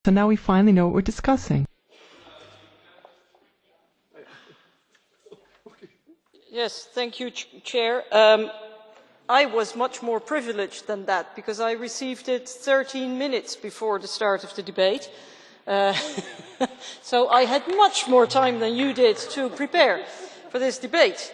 So now we finally know what we're discussing. Yes, thank you, Chair. I was much more privileged than that because I received it 13 minutes before the start of the debate. So I had much more time than you did to prepare for this debate.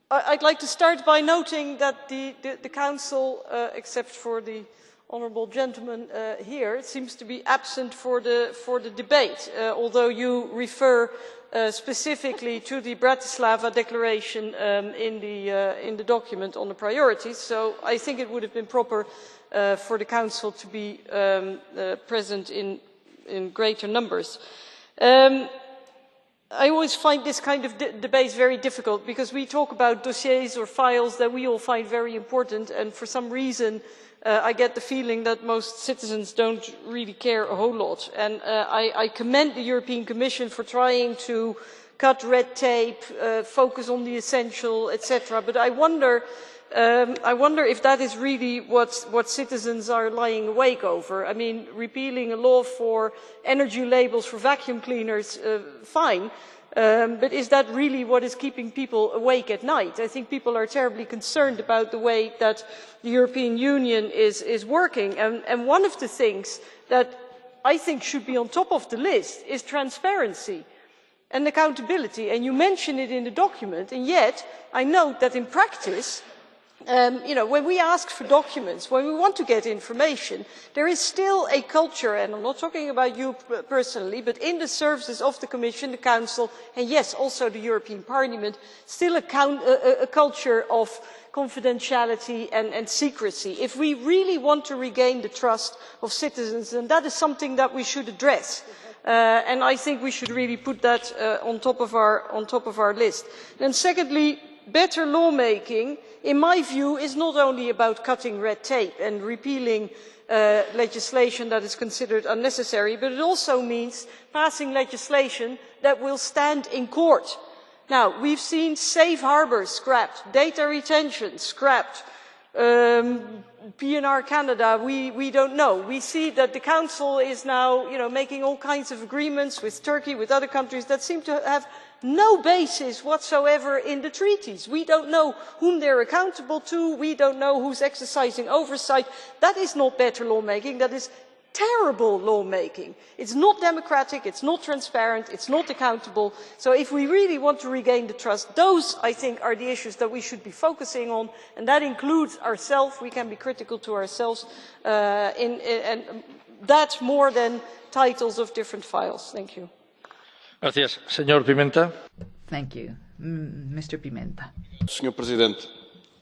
I'd like to start by noting that the Council, except for the honourable gentleman here, seems to be absent for the debate, although you refer specifically to the Bratislava Declaration in the document on the priorities. So I think it would have been proper for the Council to be present in greater numbers. I always find this kind of debate very difficult because we talk about dossiers or files that we all find very important, and for some reason I get the feeling that most citizens don't really care a whole lot. And I commend the European Commission for trying to cut red tape, focus on the essential, etc. But I wonder if that is really what citizens are lying awake over. I mean, repealing a law for energy labels for vacuum cleaners, fine. But is that really what is keeping people awake at night? I think people are terribly concerned about the way that the European Union is working. And one of the things that I think should be on top of the list is transparency and accountability. And you mention it in the document, and yet I note that in practice, when we ask for documents, when we want to get information, there is still a culture, and I'm not talking about you personally, but in the services of the Commission, the Council, and yes, also the European Parliament, still a culture of confidentiality and secrecy. If we really want to regain the trust of citizens, then that is something that we should address. And I think we should really put that on top of our list. Then secondly, better lawmaking, in my view, is not only about cutting red tape and repealing legislation that is considered unnecessary, but it also means passing legislation that will stand in court. Now, we've seen safe harbours scrapped, data retention scrapped, PNR Canada, we don't know. We see that the Council is now making all kinds of agreements with Turkey, with other countries that seem to have no basis whatsoever in the treaties. We don't know whom they're accountable to, we don't know who's exercising oversight. That is not better lawmaking, that is terrible lawmaking. It's not democratic, it's not transparent, it's not accountable. So if we really want to regain the trust, those, I think, are the issues that we should be focusing on, and that includes ourselves. We can be critical to ourselves, and that more than titles of different files. Thank you. Gracias. Señor Pimenta. Thank you. Mr. Pimenta. Senhor Presidente,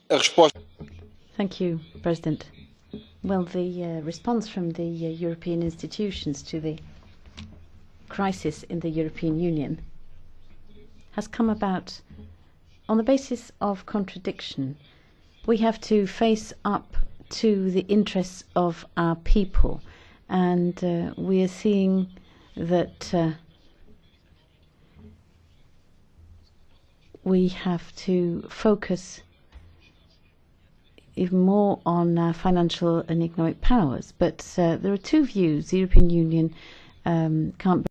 a resposta... Thank you, President. Well, the response from the European institutions to the crisis in the European Union has come about on the basis of contradiction. We have to face up to the interests of our people, and we are seeing that we have to focus even more on financial and economic powers. But there are two views. The European Union can't